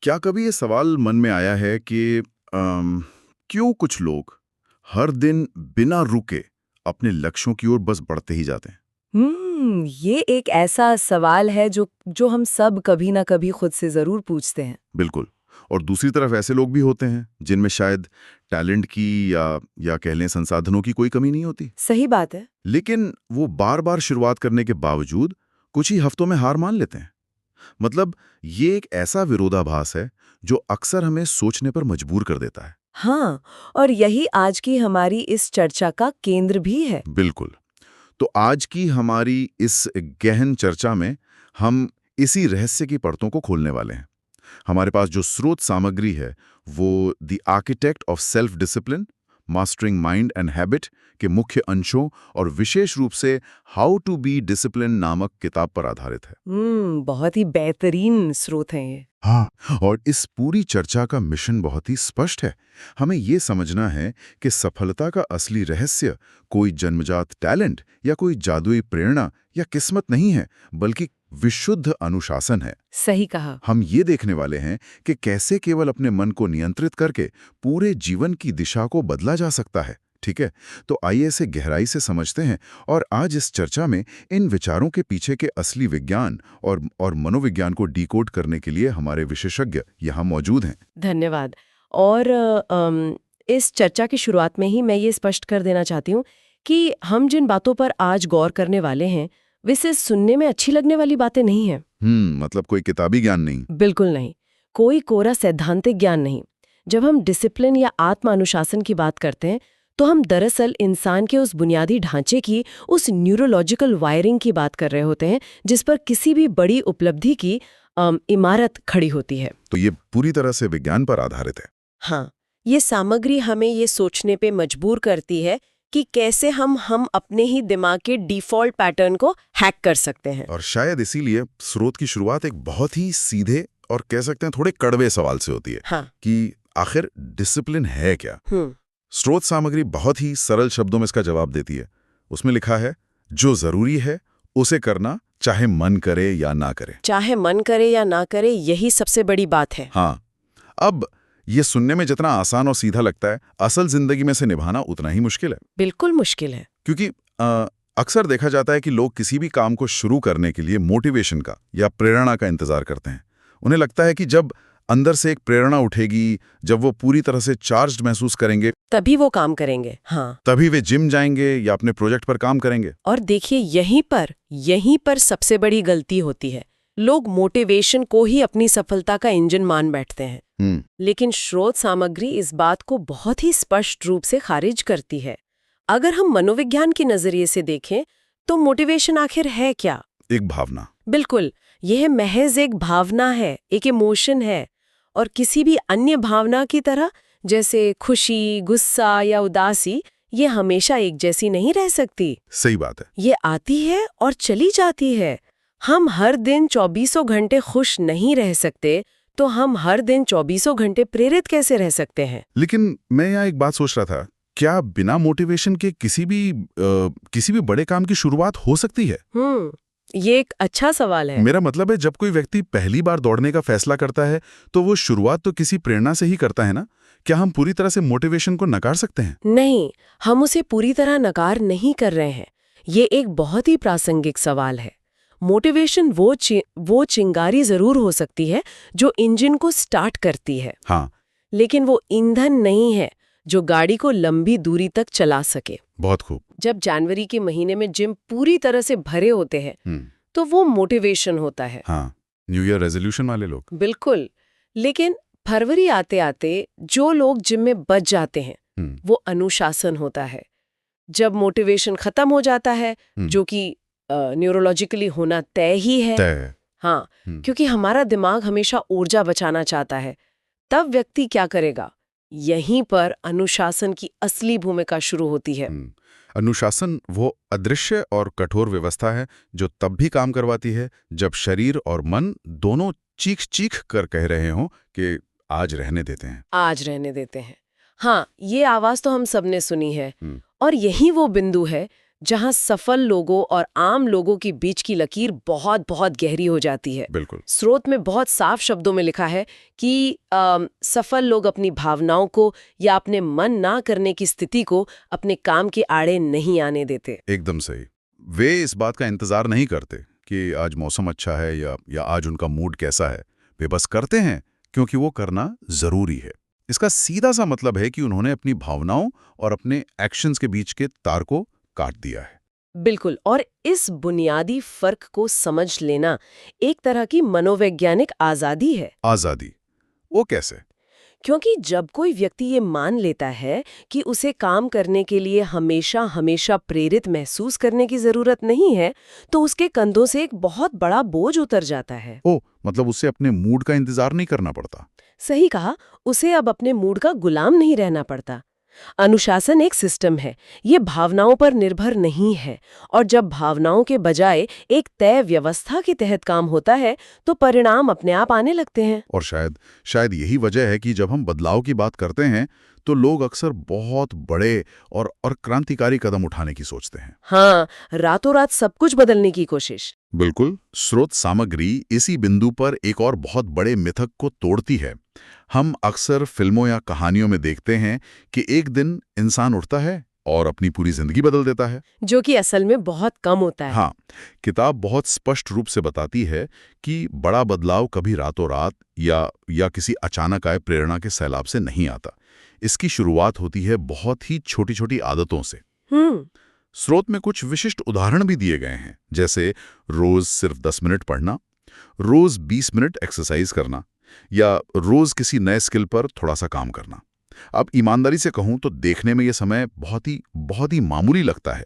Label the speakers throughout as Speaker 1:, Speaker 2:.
Speaker 1: क्या कभी ये सवाल मन में आया है कि क्यों कुछ लोग हर दिन बिना रुके अपने लक्ष्यों की ओर बस बढ़ते ही जाते हैं?
Speaker 2: ये एक ऐसा सवाल है जो जो हम सब कभी ना कभी खुद से जरूर पूछते हैं।
Speaker 1: बिल्कुल। और दूसरी तरफ ऐसे लोग भी होते हैं जिनमें शायद टैलेंट की या कह लें संसाधनों की कोई कमी नहीं होती,
Speaker 2: सही बात है।
Speaker 1: लेकिन वो बार बार शुरुआत करने के बावजूद कुछ ही हफ्तों में हार मान लेते हैं। मतलब ये एक ऐसा विरोधाभास है जो अक्सर हमें सोचने पर मजबूर कर देता है।
Speaker 2: हाँ, और यही आज की हमारी इस चर्चा का केंद्र भी है।
Speaker 1: बिल्कुल। तो आज की हमारी इस गहन चर्चा में हम इसी रहस्य की परतों को खोलने वाले हैं। हमारे पास जो स्रोत सामग्री है वो the architect of self discipline, mastering mind and habit के मुख्य अंशों और विशेष रूप से हाउ टू बी डिसिप्लिन नामक किताब पर आधारित है।
Speaker 2: बहुत ही बेहतरीन स्रोत हैं ये।
Speaker 1: हाँ, और इस पूरी चर्चा का मिशन बहुत ही स्पष्ट है। हमें ये समझना है कि सफलता का असली रहस्य कोई जन्मजात टैलेंट या कोई जादुई प्रेरणा या किस्मत नहीं है, बल्कि विशुद्ध अनुशासन है।
Speaker 2: सही कहा।
Speaker 1: हम ये देखने वाले हैं कि कैसे केवल अपने मन को नियंत्रित करके पूरे जीवन की दिशा को बदला जा सकता है। ठीक है, तो आइए इसे गहराई से समझते हैं और आज इस चर्चा में इन विचारों के पीछे के असली विज्ञान और मनोविज्ञान को डिकोड करने के लिए हमारे विशेषज्ञ यहाँ मौजूद हैं।
Speaker 2: धन्यवाद। और इस चर्चा की शुरुआत में ही मैं ये स्पष्ट कर देना चाहती हूँ कि हम जिन बातों पर आज गौर करने वाले हैं वे सिर्फ सुनने में अच्छी लगने वाली बातें नहीं हैं।
Speaker 1: मतलब कोई किताबी ज्ञान नहीं।
Speaker 2: बिल्कुल नहीं। कोई कोरा सैद्धांतिक ज्ञान नहीं। जब हम डिसिप्लिन या आत्म अनुशासन की बात करते हैं तो हम दरअसल इंसान के उस बुनियादी ढांचे की, उस न्यूरोलॉजिकल वायरिंग की बात कर रहे होते हैं जिस पर किसी भी बड़ी उपलब्धि की इमारत खड़ी होती है।
Speaker 1: तो ये पूरी तरह से विज्ञान पर आधारित है।
Speaker 2: हाँ, ये सामग्री हमें ये सोचने पे मजबूर करती है कि कैसे हम अपने ही दिमाग के डिफ़ॉल्ट पैटर्न को हैक कर सकते हैं।
Speaker 1: और शायद इसीलिए स्रोत की शुरुआत एक बहुत ही सीधे और कह सकते हैं थोड़े कड़वे सवाल से होती है।
Speaker 2: हाँ।
Speaker 1: कि आखिर डिसिप्लिन है क्या? स्रोत सामग्री बहुत ही सरल शब्दों में इसका जवाब देती है। उसमें लिखा है, जो जरूरी है उसे करना, चाहे मन करे या ना करे।
Speaker 2: चाहे मन करे या ना करे, यही सबसे बड़ी बात है।
Speaker 1: हाँ, अब ये सुनने में जितना आसान और सीधा लगता है, असल जिंदगी में से निभाना उतना ही मुश्किल है।
Speaker 2: बिल्कुल मुश्किल है।
Speaker 1: क्योंकि अक्सर देखा जाता है कि लोग किसी भी काम को शुरू करने के लिए मोटिवेशन का या प्रेरणा का इंतजार करते हैं। उन्हें लगता है कि जब अंदर से एक प्रेरणा उठेगी, जब वो पूरी तरह से चार्ज्ड महसूस करेंगे,
Speaker 2: तभी वो काम करेंगे। हाँ,
Speaker 1: तभी वे जिम जाएंगे या अपने प्रोजेक्ट पर काम करेंगे।
Speaker 2: और देखिए यहीं पर सबसे बड़ी गलती होती है। लोग मोटिवेशन को ही अपनी सफलता का इंजन मान बैठते हैं। लेकिन स्रोत सामग्री इस बात को बहुत ही स्पष्ट रूप से खारिज करती है। अगर हम मनोविज्ञान के नजरिए से देखें तो मोटिवेशन आखिर है क्या?
Speaker 1: एक भावना।
Speaker 2: बिल्कुल, यह महज एक भावना है, एक इमोशन है। और किसी भी अन्य भावना की तरह, जैसे खुशी, गुस्सा या उदासी, ये हमेशा एक जैसी नहीं रह सकती।
Speaker 1: सही बात है।
Speaker 2: ये आती है और चली जाती है। हम हर दिन 24 घंटे खुश नहीं रह सकते, तो हम हर दिन 24 घंटे प्रेरित कैसे रह सकते हैं?
Speaker 1: लेकिन मैं यहाँ एक बात सोच रहा था, क्या बिना मोटिवेशन के किसी भी बड़े काम की शुरुआत हो सकती है?
Speaker 2: ये एक अच्छा सवाल है।
Speaker 1: मेरा मतलब है, जब कोई व्यक्ति पहली बार दौड़ने का फैसला करता है तो वो शुरुआत तो किसी प्रेरणा से ही करता है ना? क्या हम पूरी तरह से मोटिवेशन को नकार सकते हैं?
Speaker 2: नहीं, हम उसे पूरी तरह नकार नहीं कर रहे हैं। ये एक बहुत ही प्रासंगिक सवाल है। मोटिवेशन वो चिंगारी जरूर हो सकती है जो इंजन को स्टार्ट करती है।
Speaker 1: हाँ।
Speaker 2: लेकिन वो ईंधन नहीं है जो गाड़ी को लंबी दूरी तक चला सके।
Speaker 1: बहुत खूब।
Speaker 2: जब जनवरी के महीने में जिम पूरी तरह से भरे होते हैं तो वो मोटिवेशन होता है।
Speaker 1: हाँ, न्यू ईयर रेजोल्यूशन वाले लोग।
Speaker 2: बिल्कुल। लेकिन फरवरी आते आते जो लोग जिम में बच जाते हैं वो अनुशासन होता है। जब मोटिवेशन खत्म हो जाता है, जो कि न्यूरोलॉजिकली होना तय ही है। हाँ, क्योंकि हमारा दिमाग हमेशा ऊर्जा बचाना चाहता है। तब व्यक्ति क्या करेगा? यहीं पर अनुशासन की असली भूमिका शुरू होती है।
Speaker 1: अनुशासन वो अदृश्य और कठोर व्यवस्था है जो तब भी काम करवाती है जब शरीर और मन दोनों चीख कर कह रहे हों कि आज रहने देते हैं।
Speaker 2: आज रहने देते हैं। हाँ, ये आवाज तो हम सबने सुनी है। और यही वो बिंदु है जहां सफल लोगों और आम लोगों के बीच की लकीर बहुत बहुत गहरी हो जाती है।
Speaker 1: बिल्कुल।
Speaker 2: स्रोत में बहुत साफ शब्दों में लिखा है कि सफल लोग अपनी भावनाओं को या अपने मन ना करने की स्थिति को अपने काम के आड़े नहीं आने देते।
Speaker 1: एकदम सही। वे इस बात का इंतजार नहीं करते कि आज मौसम अच्छा है या आज उनका मूड कैसा है। वे बस करते हैं क्योंकि वो करना जरूरी है। इसका सीधा सा मतलब है कि उन्होंने अपनी भावनाओं और अपने एक्शंस के बीच के तार को काट दिया है।
Speaker 2: बिल्कुल, और इस बुनियादी फर्क को समझ लेना एक तरह की मनोवैज्ञानिक आजादी है।
Speaker 1: आजादी, वो कैसे?
Speaker 2: क्योंकि जब कोई व्यक्ति ये मान लेता है कि उसे काम करने के लिए हमेशा हमेशा प्रेरित महसूस करने की जरूरत नहीं है, तो उसके कंधों से एक बहुत बड़ा बोझ उतर जाता है।
Speaker 1: ओ, मतलब उसे अपने मूड का इंतजार नहीं करना पड़ता।
Speaker 2: सही कहा, उसे अब अपने मूड का गुलाम नहीं रहना पड़ता। अनुशासन एक सिस्टम है, ये भावनाओं पर निर्भर नहीं है, और जब भावनाओं के बजाय एक तय व्यवस्था के तहत काम होता है तो परिणाम अपने आप आने लगते हैं।
Speaker 1: और शायद यही वजह है कि जब हम बदलाव की बात करते हैं तो लोग अक्सर बहुत बड़े और क्रांतिकारी कदम उठाने की सोचते हैं।
Speaker 2: हाँ, रातों रात सब कुछ बदलने की कोशिश।
Speaker 1: बिल्कुल। स्रोत सामग्री इसी बिंदु पर एक और बहुत बड़े मिथक को तोड़ती है। हम अक्सर फिल्मों या कहानियों में देखते हैं कि एक दिन इंसान उठता है और अपनी पूरी जिंदगी बदल देता है,
Speaker 2: जो कि असल में बहुत कम होता है।
Speaker 1: हाँ, किताब बहुत स्पष्ट रूप से बताती है कि बड़ा बदलाव कभी रातों रात या किसी अचानक आए प्रेरणा के सैलाब से नहीं आता। इसकी शुरुआत होती है बहुत ही छोटी छोटी आदतों से। स्रोत में कुछ विशिष्ट उदाहरण भी दिए गए हैं, जैसे रोज सिर्फ 10 मिनट पढ़ना, रोज 20 मिनट एक्सरसाइज करना, या रोज किसी नए स्किल पर थोड़ा सा काम करना। अब ईमानदारी से कहूं तो देखने में यह समय बहुत ही मामूली लगता है।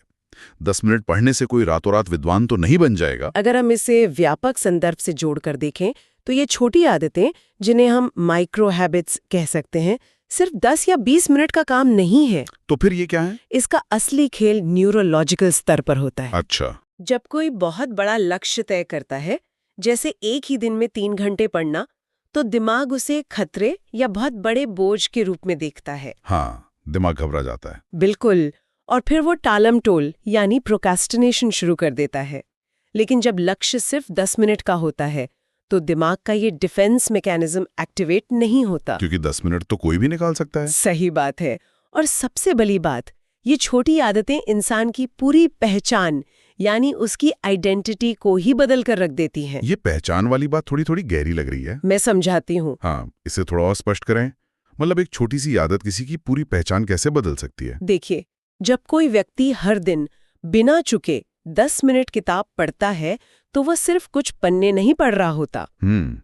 Speaker 1: 10 मिनट पढ़ने से कोई रातों रात विद्वान तो नहीं बन जाएगा।
Speaker 2: अगर हम इसे व्यापक संदर्भ से जोड़कर देखें तो ये छोटी आदतें, जिन्हें हम माइक्रो हैबिट्स कह सकते हैं, सिर्फ 10 या 20 मिनट का काम नहीं है।
Speaker 1: तो फिर ये क्या है?
Speaker 2: इसका असली खेल न्यूरोलॉजिकल स्तर पर होता है।
Speaker 1: अच्छा।
Speaker 2: जब कोई बहुत बड़ा लक्ष्य तय करता है, जैसे एक ही दिन में 3 घंटे पढ़ना, तो दिमाग उसे खतरे या बहुत बड़े बोझ के रूप में देखता है।
Speaker 1: हाँ, दिमाग घबरा जाता है।
Speaker 2: बिल्कुल, और फिर वो टालम-टोल यानी प्रोक्रेस्टिनेशन शुरू कर देता है। लेकिन जब लक्ष्य सिर्फ 10 मिनट का होता है तो दिमाग का ये डिफेंस मैकेनिज्म एक्टिवेट नहीं होता।
Speaker 1: क्योंकि 10 मिनट तो कोई भी निकाल सकता है।
Speaker 2: सही बात है। और सबसे बड़ी बात, ये छोटी आदतें इंसान की पूरी पहचान यानी उसकी आइडेंटिटी को ही बदल कर रख देती हैं।
Speaker 1: ये पहचान वाली बात थोड़ी गहरी लग रही है।
Speaker 2: मैं समझाती हूँ।
Speaker 1: हाँ, इसे थोड़ा और स्पष्ट करें। मतलब एक छोटी सी आदत किसी की पूरी पहचान कैसे बदल सकती है?
Speaker 2: देखिए, जब कोई व्यक्ति हर दिन बिना चुके 10 मिनट किताब पढ़ता है तो वह सिर्फ कुछ पन्ने नहीं पढ़ रहा होता।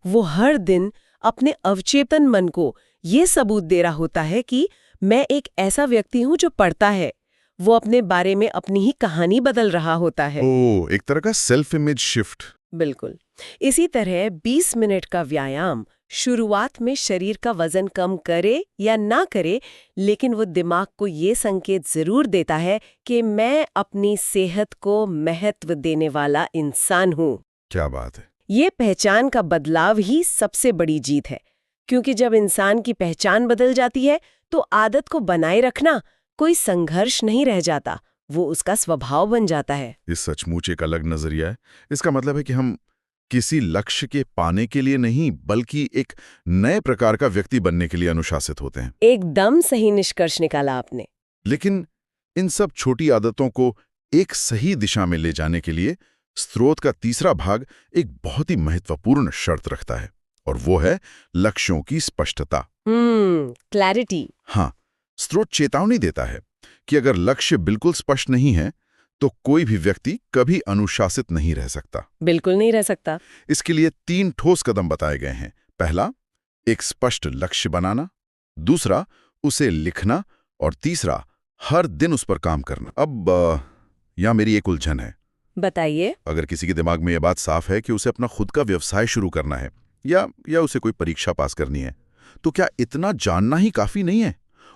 Speaker 2: वो हर दिन अपने अवचेतन मन को ये सबूत दे रहा होता है कि मैं एक ऐसा व्यक्ति हूँ जो पढ़ता है। वो अपने बारे में अपनी ही कहानी बदल रहा होता है।
Speaker 1: ओह, एक तरह का सेल्फ इमेज शिफ्ट।
Speaker 2: बिल्कुल। इसी तरह 20 मिनट का व्यायाम शुरुआत में शरीर का वजन कम करे या ना करे, लेकिन वो दिमाग को ये संकेत जरूर देता है कि मैं अपनी सेहत को महत्व देने वाला इंसान हूँ।
Speaker 1: क्या बात है।
Speaker 2: ये पहचान का बदलाव ही सबसे बड़ी जीत है, क्योंकि जब इंसान की पहचान बदल जाती है तो आदत को बनाए रखना कोई संघर्ष नहीं रह जाता, वो उसका स्वभाव बन जाता है।
Speaker 1: ये सचमुच एक अलग नजरिया है। इसका मतलब है कि हम किसी लक्ष्य के पाने के लिए नहीं, बल्कि एक नए प्रकार का व्यक्ति बनने के लिए अनुशासित होते हैं।
Speaker 2: एकदम सही निष्कर्ष निकाला आपने।
Speaker 1: लेकिन इन सब छोटी आदतों को एक सही दिशा में ले जाने के लिए स्रोत का तीसरा भाग एक बहुत ही महत्वपूर्ण शर्त रखता है, और वो है लक्ष्यों की स्पष्टता।
Speaker 2: क्लैरिटी।
Speaker 1: हाँ, स्रोत चेतावनी देता है कि अगर लक्ष्य बिल्कुल स्पष्ट नहीं है तो कोई भी व्यक्ति कभी अनुशासित नहीं रह सकता।
Speaker 2: बिल्कुल नहीं रह सकता।
Speaker 1: इसके लिए 3 ठोस कदम बताए गए हैं। पहला, एक स्पष्ट लक्ष्य बनाना। दूसरा, उसे लिखना। और तीसरा, हर दिन उस पर काम करना। अब यहाँ मेरी एक उलझन है।
Speaker 2: बताइए।
Speaker 1: अगर किसी के दिमाग में यह बात साफ है कि उसे अपना खुद का व्यवसाय शुरू करना है या उसे कोई परीक्षा पास करनी है, तो क्या इतना जानना ही काफी नहीं है?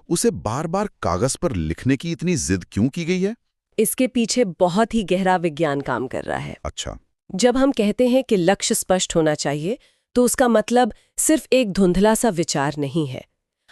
Speaker 1: उसे बार बार कागज पर लिखने की इतनी जिद क्यों की गई है?
Speaker 2: इसके पीछे बहुत ही गहरा विज्ञान काम कर रहा है।
Speaker 1: अच्छा।
Speaker 2: जब हम कहते हैं कि लक्ष्य स्पष्ट होना चाहिए, तो उसका मतलब सिर्फ एक धुंधला सा विचार नहीं है।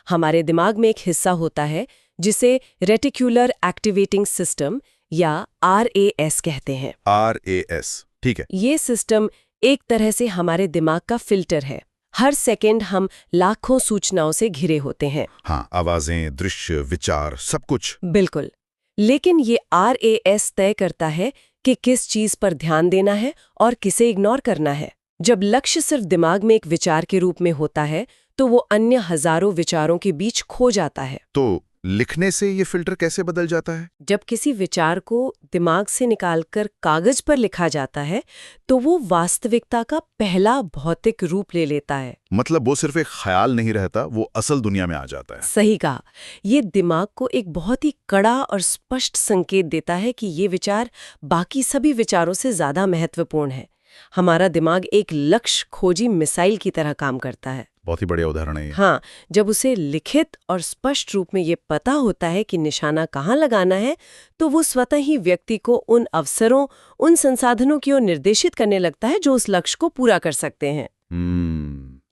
Speaker 2: हमारे दिमाग में एक हिस्सा होता है जिसे रेटिकुलर एक्टिवेटिंग सिस्टम या RAS कहते हैं।
Speaker 1: RAS, ठीक है।
Speaker 2: ये सिस्टम एक तरह से हमारे दिमाग का फिल्टर है। हर सेकंड हम लाखों सूचनाओं से घिरे होते हैं।
Speaker 1: हाँ, आवाजें, दृश्य, विचार, सब कुछ।
Speaker 2: बिल्कुल। लेकिन ये RAS तय करता है कि किस चीज पर ध्यान देना है और किसे इग्नोर करना है। जब लक्ष्य सिर्फ दिमाग में एक विचार के रूप में होता है तो वो अन्य हजारों विचारों के बीच खो जाता है।
Speaker 1: तो लिखने से ये फिल्टर कैसे बदल जाता है?
Speaker 2: जब किसी विचार को दिमाग से निकालकर कागज पर लिखा जाता है तो वो वास्तविकता का पहला भौतिक रूप ले लेता है।
Speaker 1: मतलब वो सिर्फ एक ख्याल नहीं रहता, वो असल दुनिया में आ जाता है।
Speaker 2: सही कहा। ये दिमाग को एक बहुत ही कड़ा और स्पष्ट संकेत देता है कि ये विचार बाकी सभी विचारों से ज्यादा महत्वपूर्ण है। हमारा दिमाग एक लक्ष्य खोजी मिसाइल की तरह काम करता है।
Speaker 1: बहुत ही बढ़िया उदाहरण है ये।
Speaker 2: हाँ, जब उसे लिखित और स्पष्ट रूप में ये पता होता है कि निशाना कहाँ लगाना है तो वो स्वतः ही व्यक्ति को उन अवसरों, उन संसाधनों की ओर निर्देशित करने लगता है जो उस लक्ष्य को पूरा कर सकते हैं।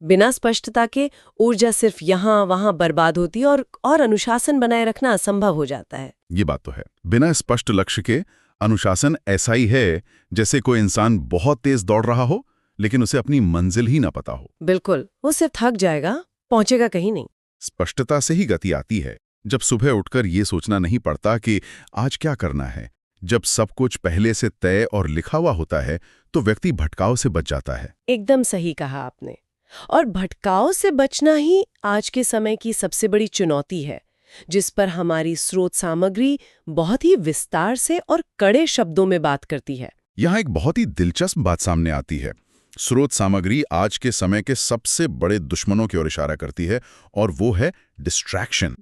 Speaker 2: बिना स्पष्टता के ऊर्जा सिर्फ यहाँ वहाँ बर्बाद होती है और अनुशासन बनाए रखना असंभव हो जाता है।
Speaker 1: ये बात तो है। बिना स्पष्ट लक्ष्य के अनुशासन ऐसा ही है जैसे कोई इंसान बहुत तेज दौड़ रहा हो लेकिन उसे अपनी मंजिल ही ना पता हो।
Speaker 2: बिल्कुल, वो सिर्फ थक जाएगा, पहुंचेगा कहीं नहीं।
Speaker 1: स्पष्टता से ही गति आती है। जब सुबह उठकर ये सोचना नहीं पड़ता कि आज क्या करना है, जब सब कुछ पहले से तय और लिखा हुआ होता है तो व्यक्ति भटकाव से बच जाता है।
Speaker 2: एकदम सही कहा आपने। और भटकाव से बचना ही आज के समय की सबसे बड़ी चुनौती है, जिस पर हमारी स्रोत सामग्री बहुत ही विस्तार से और कड़े शब्दों में बात करती है।
Speaker 1: यहाँ एक बहुत ही दिलचस्प बात सामने आती है। स्रोत सामग्री आज के समय के सबसे बड़े दुश्मनों की ओर इशारा करती है और वो है distraction.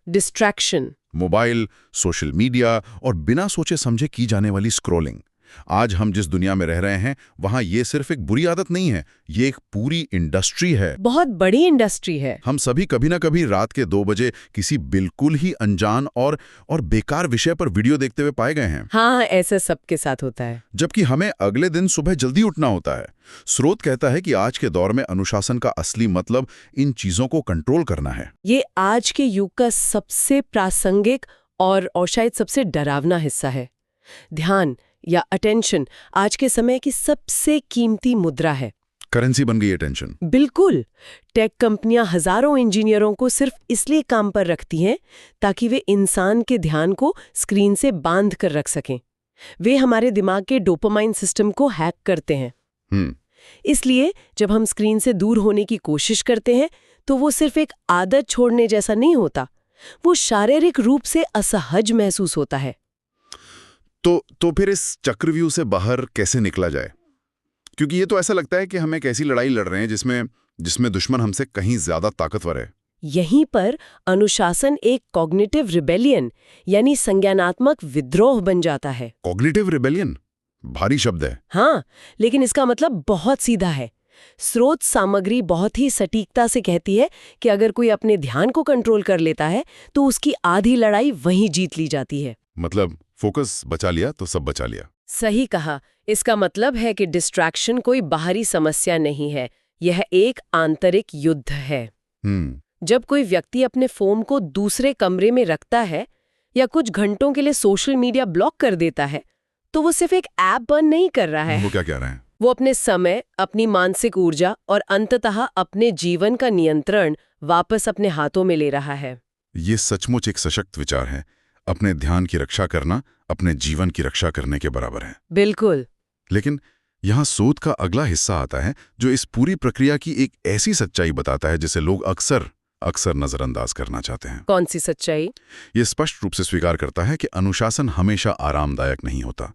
Speaker 2: Distraction.
Speaker 1: Mobile, social media और बिना सोचे समझे की जाने वाली स्क्रॉलिंग। आज हम जिस दुनिया में रह रहे हैं वहां ये सिर्फ एक बुरी आदत नहीं है, ये एक पूरी इंडस्ट्री है।
Speaker 2: बहुत बड़ी इंडस्ट्री है।
Speaker 1: हम सभी कभी ना कभी रात के 2 बजे किसी बिल्कुल ही अनजान और बेकार विषय पर वीडियो देखते हुए पाए गए हैं।
Speaker 2: हाँ, ऐसा सबके साथ होता है।
Speaker 1: जबकि हमें अगले दिन सुबह जल्दी उठना होता है। स्रोत कहता है कि आज के दौर में अनुशासन का असली मतलब इन चीजों को कंट्रोल करना है।
Speaker 2: ये आज के युग का सबसे प्रासंगिक और शायद सबसे डरावना हिस्सा है। ध्यान या अटेंशन आज के समय की सबसे कीमती मुद्रा है।
Speaker 1: करेंसी बन गई अटेंशन।
Speaker 2: बिल्कुल। टेक कंपनियां हजारों इंजीनियरों को सिर्फ इसलिए काम पर रखती हैं ताकि वे इंसान के ध्यान को स्क्रीन से बांध कर रख सकें। वे हमारे दिमाग के डोपामाइन सिस्टम को हैक करते हैं। इसलिए जब हम स्क्रीन से दूर होने की कोशिश करते हैं तो वो सिर्फ एक आदत छोड़ने जैसा नहीं होता, वो शारीरिक रूप से असहज महसूस होता है।
Speaker 1: तो फिर इस चक्रव्यूह से बाहर कैसे निकला जाए? क्योंकि ये तो ऐसा लगता है कि हम एक ऐसी लड़ाई लड़ रहे हैं जिसमें दुश्मन हमसे कहीं ज्यादा ताकतवर है।
Speaker 2: यहीं पर अनुशासन एक कॉग्निटिव रिबेलियन यानी संज्ञानात्मक विद्रोह बन जाता है।
Speaker 1: कॉग्निटिव रिबेलियन भारी शब्द है।
Speaker 2: हाँ, लेकिन इसका मतलब बहुत सीधा है। स्रोत सामग्री बहुत ही सटीकता से कहती है कि अगर कोई अपने ध्यान को कंट्रोल कर लेता है तो उसकी आधी लड़ाई वहीं जीत ली जाती है।
Speaker 1: मतलब फोकस बचा लिया तो सब बचा लिया।
Speaker 2: सही कहा। इसका मतलब है कि डिस्ट्रैक्शन कोई बाहरी समस्या नहीं है, यह एक आंतरिक युद्ध है। जब कोई व्यक्ति अपने फोन को दूसरे कमरे में रखता है या कुछ घंटों के लिए सोशल मीडिया ब्लॉक कर देता है तो वो सिर्फ एक ऐप बंद नहीं कर रहा है।
Speaker 1: वो क्या कह रहे हैं?
Speaker 2: वो अपने समय, अपनी मानसिक ऊर्जा और अंततः अपने जीवन का नियंत्रण वापस अपने हाथों में ले रहा है।
Speaker 1: ये सचमुच एक सशक्त विचार है। अपने ध्यान की रक्षा करना अपने जीवन की रक्षा करने के बराबर है।
Speaker 2: बिल्कुल।
Speaker 1: लेकिन यहाँ शोध का अगला हिस्सा आता है जो इस पूरी प्रक्रिया की एक ऐसी सच्चाई बताता है जिसे लोग अक्सर नजरअंदाज करना चाहते हैं।
Speaker 2: कौन सी सच्चाई?
Speaker 1: ये स्पष्ट रूप से स्वीकार करता है कि अनुशासन हमेशा आरामदायक नहीं होता।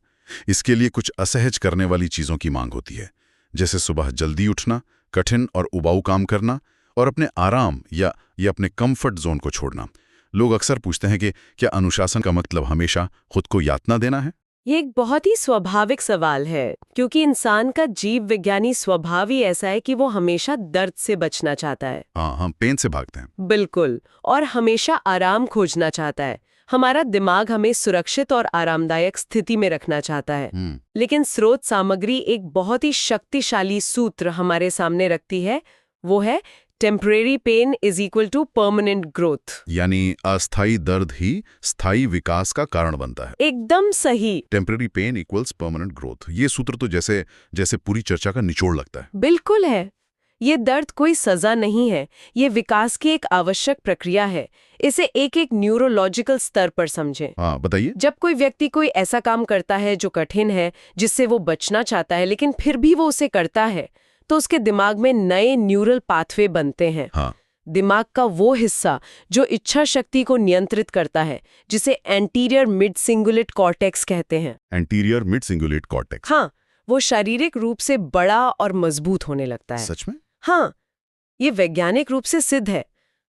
Speaker 1: इसके लिए कुछ असहज करने वाली चीजों की मांग होती है, जैसे सुबह जल्दी उठना, कठिन और उबाऊ काम करना और अपने आराम या अपने कंफर्ट जोन को छोड़ना। लोग अक्सर पूछते हैं कि क्या अनुशासन का मतलब हमेशा खुद को यातना देना है?
Speaker 2: ये एक बहुत ही स्वाभाविक सवाल है, क्योंकि इंसान का जीव विज्ञानी स्वभाव ही ऐसा है कि वो हमेशा दर्द से बचना चाहता है।
Speaker 1: हाँ, हम पेन से भागते हैं।
Speaker 2: बिल्कुल। और हमेशा आराम खोजना चाहता है। हमारा दिमाग हमें सुरक्षित और आरामदायक स्थिति में रखना चाहता है। लेकिन स्रोत सामग्री एक बहुत ही शक्तिशाली सूत्र हमारे सामने रखती है, वो है temporary pain is equal to permanent growth.
Speaker 1: यानी अस्थायी दर्द ही स्थायी विकास का कारण बनता है।
Speaker 2: एकदम सही।
Speaker 1: Temporary pain equals permanent growth, ये सूत्र तो जैसे जैसे पूरी चर्चा का निचोड़ लगता है।
Speaker 2: बिल्कुल है। ये दर्द कोई सजा नहीं है, ये विकास की एक आवश्यक प्रक्रिया है। इसे एक एक न्यूरोलॉजिकल स्तर पर समझें।
Speaker 1: हाँ, बताइए।
Speaker 2: जब कोई व्यक्ति कोई ऐसा काम करता है जो कठिन है, जिससे वो बचना चाहता है लेकिन फिर भी वो उसे करता है, तो उसके दिमाग में नए न्यूरल पाथवे बनते हैं।
Speaker 1: हाँ।
Speaker 2: दिमाग का वो हिस्सा जो इच्छा शक्ति को नियंत्रित करता है, जिसे एंटीरियर मिड सिंगुलेट कॉर्टेक्स कहते हैं।
Speaker 1: Anterior mid cingulate cortex.
Speaker 2: हाँ, वो शारीरिक रूप से बड़ा और मजबूत होने लगता है।
Speaker 1: सच में?
Speaker 2: हाँ, ये वैज्ञानिक रूप से सिद्ध है।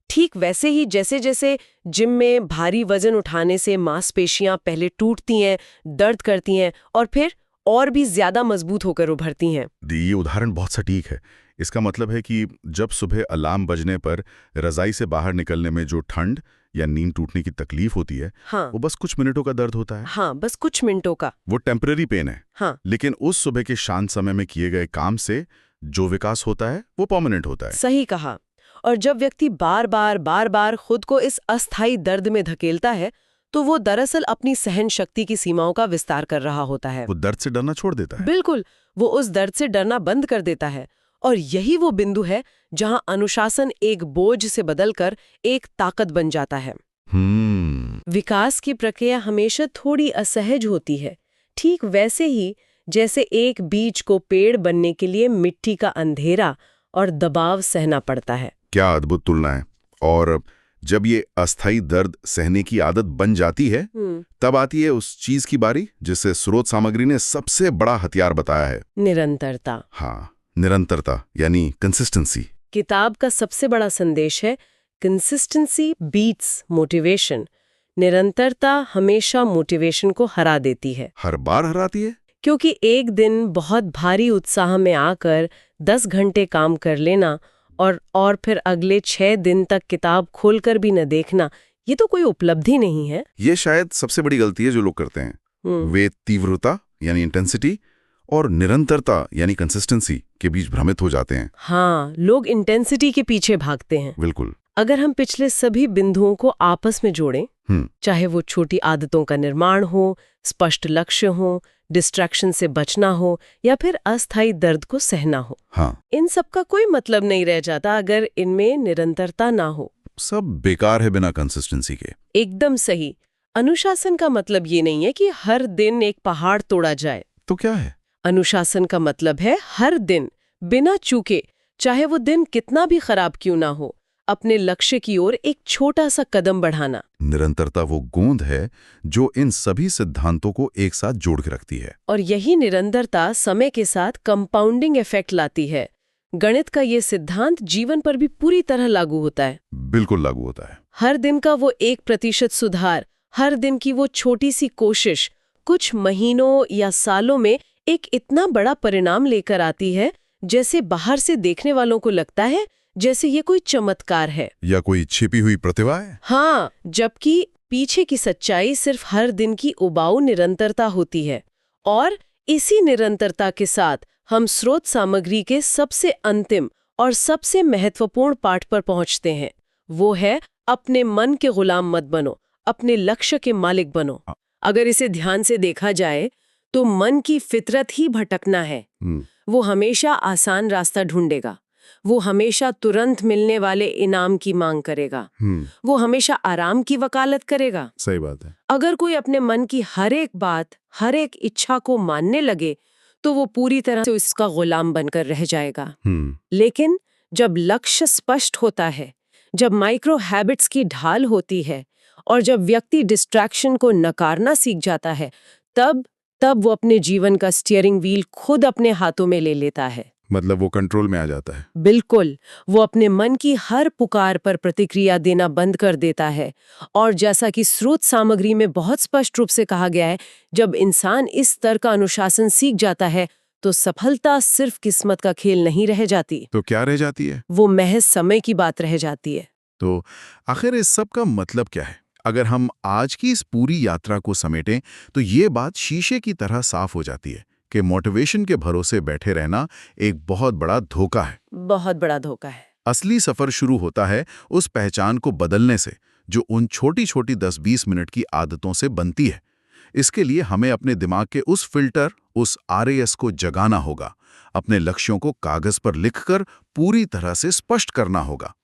Speaker 2: ठीक वैसे ही जैसे जैसे जिम में भारी वजन उठाने से मांसपेशियां पहले टूटती हैं, दर्द करती हैं और फिर और भी ज्यादा मजबूत होकर उभरती हैं।
Speaker 1: ये उदाहरण बहुत सटीक है। इसका मतलब है कि जब सुबह अलार्म बजने पर रजाई से बाहर निकलने में जो ठंड या नींद टूटने की तकलीफ होती है,
Speaker 2: हाँ,
Speaker 1: वो बस कुछ मिनटों का दर्द होता है।
Speaker 2: हाँ, बस कुछ मिनटों का।
Speaker 1: वो टेम्पररी पेन है।
Speaker 2: हाँ,
Speaker 1: लेकिन उस सुबह के शांत समय में किए गए काम से जो विकास होता है वो परमानेंट होता है।
Speaker 2: सही कहा। और जब व्यक्ति बार बार खुद को इस अस्थायी दर्द में धकेलता है, तो वो दरअसल अपनी सहन शक्ति की सीमाओं का विस्तार कर रहा होता है।
Speaker 1: वो दर्द से डरना छोड़ देता है।
Speaker 2: बिल्कुल, वो उस दर्द से डरना बंद कर देता है। और यही वो बिंदु है जहां अनुशासन एक बोझ से बदलकर एक ताकत बन जाता है। विकास की प्रक्रिया हमेशा थोड़ी असहज होती है, ठीक वैसे ही जैसे एक बीज को पेड़ बनने के लिए मिट्टी का अंधेरा और दबाव सहना पड़ता है।
Speaker 1: क्या अद्भुत तुलना है। और जब ये अस्थायी दर्द सहने की आदत बन जाती है, तब आती है उस चीज की बारी जिसे स्रोत सामग्री ने सबसे बड़ा हथियार बताया है।
Speaker 2: निरंतरता।
Speaker 1: हाँ, निरंतरता यानी कंसिस्टेंसी।
Speaker 2: किताब का सबसे बड़ा संदेश है, कंसिस्टेंसी बीट्स मोटिवेशन। निरंतरता हमेशा मोटिवेशन को हरा देती है।
Speaker 1: हर बार हराती है?
Speaker 2: क्योंकि एक दिन बहुत भारी उत्साह में आकर 10 घंटे काम कर लेना और फिर अगले 6 दिन तक किताब खोलकर भी न देखना, ये तो कोई उपलब्धि नहीं है।
Speaker 1: ये शायद सबसे बड़ी गलती है जो लोग करते हैं। वे तीव्रता यानी इंटेंसिटी और निरंतरता यानी कंसिस्टेंसी के बीच भ्रमित हो जाते हैं।
Speaker 2: हाँ, लोग इंटेंसिटी के पीछे भागते हैं।
Speaker 1: बिल्कुल।
Speaker 2: अगर हम पिछले सभी बिंदुओं को आपस में जोड़ें, चाहे वो छोटी आदतों का निर्माण हो, स्पष्ट लक्ष्य हो, डिस्ट्रैक्शन से बचना हो या फिर अस्थायी दर्द को सहना हो,
Speaker 1: हाँ,
Speaker 2: इन सब का कोई मतलब नहीं रह जाता अगर इनमें निरंतरता ना हो।
Speaker 1: सब बेकार है बिना कंसिस्टेंसी के।
Speaker 2: एकदम सही। अनुशासन का मतलब ये नहीं है कि हर दिन एक पहाड़ तोड़ा जाए।
Speaker 1: तो क्या है?
Speaker 2: अनुशासन का मतलब है हर दिन बिना चूके, चाहे वो दिन कितना भी खराब क्यों ना हो, अपने लक्ष्य की ओर एक छोटा सा कदम बढ़ाना।
Speaker 1: निरंतरता वो गोंद है जो इन सभी सिद्धांतों को एक साथ जोड़ के रखती है।
Speaker 2: और यही निरंतरता समय के साथ कंपाउंडिंग इफेक्ट लाती है। गणित का ये सिद्धांत जीवन पर भी पूरी तरह लागू होता है।
Speaker 1: बिल्कुल लागू होता है।
Speaker 2: हर दिन का वो 1% सुधार, हर दिन की वो छोटी सी कोशिश कुछ महीनों या सालों में एक इतना बड़ा परिणाम लेकर आती है, जैसे बाहर से देखने वालों को लगता है जैसे ये कोई चमत्कार है
Speaker 1: या कोई छिपी हुई प्रतिभा है।
Speaker 2: हाँ, जबकि पीछे की सच्चाई सिर्फ हर दिन की उबाऊ निरंतरता होती है। और इसी निरंतरता के साथ हम स्रोत सामग्री के सबसे अंतिम और सबसे महत्वपूर्ण पाठ पर पहुंचते हैं। वो है अपने मन के गुलाम मत बनो, अपने लक्ष्य के मालिक बनो। अगर इसे ध्यान से देखा जाए तो मन की फितरत ही भटकना है। वो हमेशा आसान रास्ता ढूंढेगा, वो हमेशा तुरंत मिलने वाले इनाम की मांग करेगा, वो हमेशा आराम की वकालत करेगा।
Speaker 1: सही बात है।
Speaker 2: अगर कोई अपने मन की हर एक बात, हर एक इच्छा को मानने लगे तो वो पूरी तरह से उसका गुलाम बनकर रह जाएगा। लेकिन जब लक्ष्य स्पष्ट होता है, जब माइक्रो हैबिट्स की ढाल होती है और जब व्यक्ति डिस्ट्रैक्शन को नकारना सीख जाता है, तब वो अपने जीवन का स्टीयरिंग व्हील खुद अपने हाथों में ले लेता है।
Speaker 1: मतलब वो कंट्रोल में आ जाता है।
Speaker 2: बिल्कुल, वो अपने मन की हर पुकार पर प्रतिक्रिया देना बंद कर देता है। और जैसा कि स्रोत सामग्री में बहुत स्पष्ट रूप से कहा गया है, जब इंसान इस स्तर का अनुशासन सीख जाता है तो सफलता सिर्फ किस्मत का खेल नहीं रह जाती।
Speaker 1: तो क्या रह जाती है?
Speaker 2: वो महज समय की बात रह जाती है।
Speaker 1: तो आखिर इस सब का मतलब क्या है? अगर हम आज की इस पूरी यात्रा को समेटें तो ये बात शीशे की तरह साफ हो जाती है कि मोटिवेशन के भरोसे बैठे रहना एक बहुत बड़ा धोखा है।
Speaker 2: बहुत बड़ा धोखा है।
Speaker 1: असली सफर शुरू होता है उस पहचान को बदलने से जो उन छोटी छोटी 10-20 मिनट की आदतों से बनती है। इसके लिए हमें अपने दिमाग के उस फिल्टर, उस RAS को जगाना होगा, अपने लक्ष्यों को कागज पर लिखकर पूरी तरह से स्पष्ट करना होगा।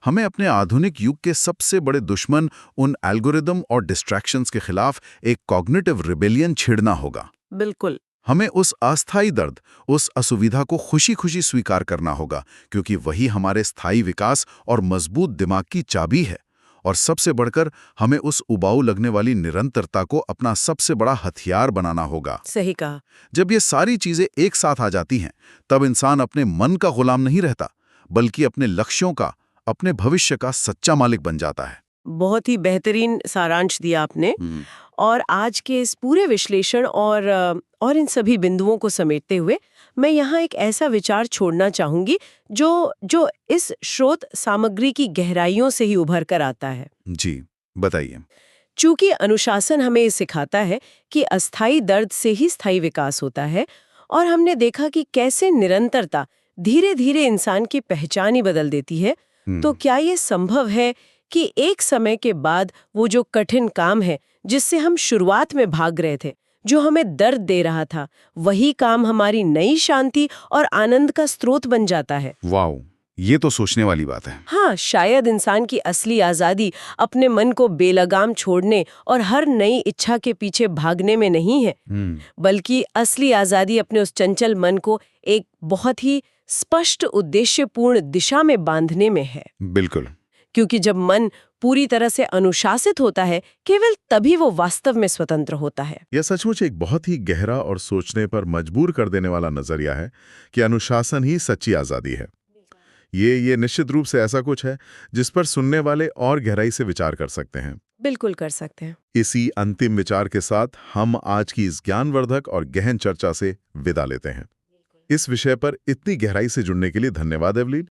Speaker 1: हमें अपने आधुनिक युग के सबसे बड़े दुश्मन उन एल्गोरिदम और डिस्ट्रैक्शंस के खिलाफ एक कॉग्निटिव रिबेलियन छेड़ना होगा।
Speaker 2: बिल्कुल।
Speaker 1: हमें उस अस्थायी दर्द, उस असुविधा को खुशी-खुशी स्वीकार करना होगा, क्योंकि वही हमारे स्थायी विकास और मजबूत दिमाग की चाबी है। और सबसे बढ़कर हमें उस उबाऊ लगने वाली निरंतरता को अपना सबसे बड़ा हथियार बनाना होगा।
Speaker 2: सही कहा।
Speaker 1: जब ये सारी चीजें एक साथ आ जाती हैं, तब इंसान अपने मन का गुलाम नहीं रहता, बल्कि अपने लक्ष्यों का, अपने भविष्य का सच्चा मालिक बन जाता है।
Speaker 2: बहुत ही बेहतरीन सारांश दिया आपने। और आज के इस पूरे विश्लेषण और इन सभी बिंदुओं को समेटते हुए मैं यहाँ एक ऐसा विचार छोड़ना चाहूंगी जो इस स्रोत सामग्री की गहराइयों से ही उभर कर आता है।
Speaker 1: जी, बताइए।
Speaker 2: चूंकि अनुशासन हमें ये सिखाता है कि अस्थायी दर्द से ही स्थायी विकास होता है, और हमने देखा कि कैसे निरंतरता धीरे धीरे इंसान की पहचान ही बदल देती है, तो क्या ये संभव है कि एक समय के बाद वो जो कठिन काम है जिससे हम शुरुआत में भाग रहे थे, जो हमें दर्द दे रहा था, वही काम हमारी नई शांति और आनंद का स्रोत बन जाता है?
Speaker 1: वाओ, ये तो सोचने वाली बात है।
Speaker 2: हाँ, शायद इंसान की असली आजादी अपने मन को बेलगाम छोड़ने और हर नई इच्छा के पीछे भागने में नहीं है, बल्कि असली आजादी अपने उस चंचल मन को एक बहुत ही स्पष्ट उद्देश्यपूर्ण दिशा में बांधने में है।
Speaker 1: बिल्कुल।
Speaker 2: क्योंकि जब मन पूरी तरह से अनुशासित होता है, केवल तभी वो वास्तव में स्वतंत्र होता है।
Speaker 1: यह सचमुच एक बहुत ही गहरा और सोचने पर मजबूर कर देने वाला नजरिया है कि अनुशासन ही सच्ची आजादी है। ये निश्चित रूप से ऐसा कुछ है जिस पर सुनने वाले और गहराई से विचार कर सकते हैं।
Speaker 2: बिल्कुल कर सकते हैं।
Speaker 1: इसी अंतिम विचार के साथ हम आज की इस ज्ञानवर्धक और गहन चर्चा से विदा लेते हैं। इस विषय पर इतनी गहराई से जुड़ने के लिए धन्यवाद एवलीन।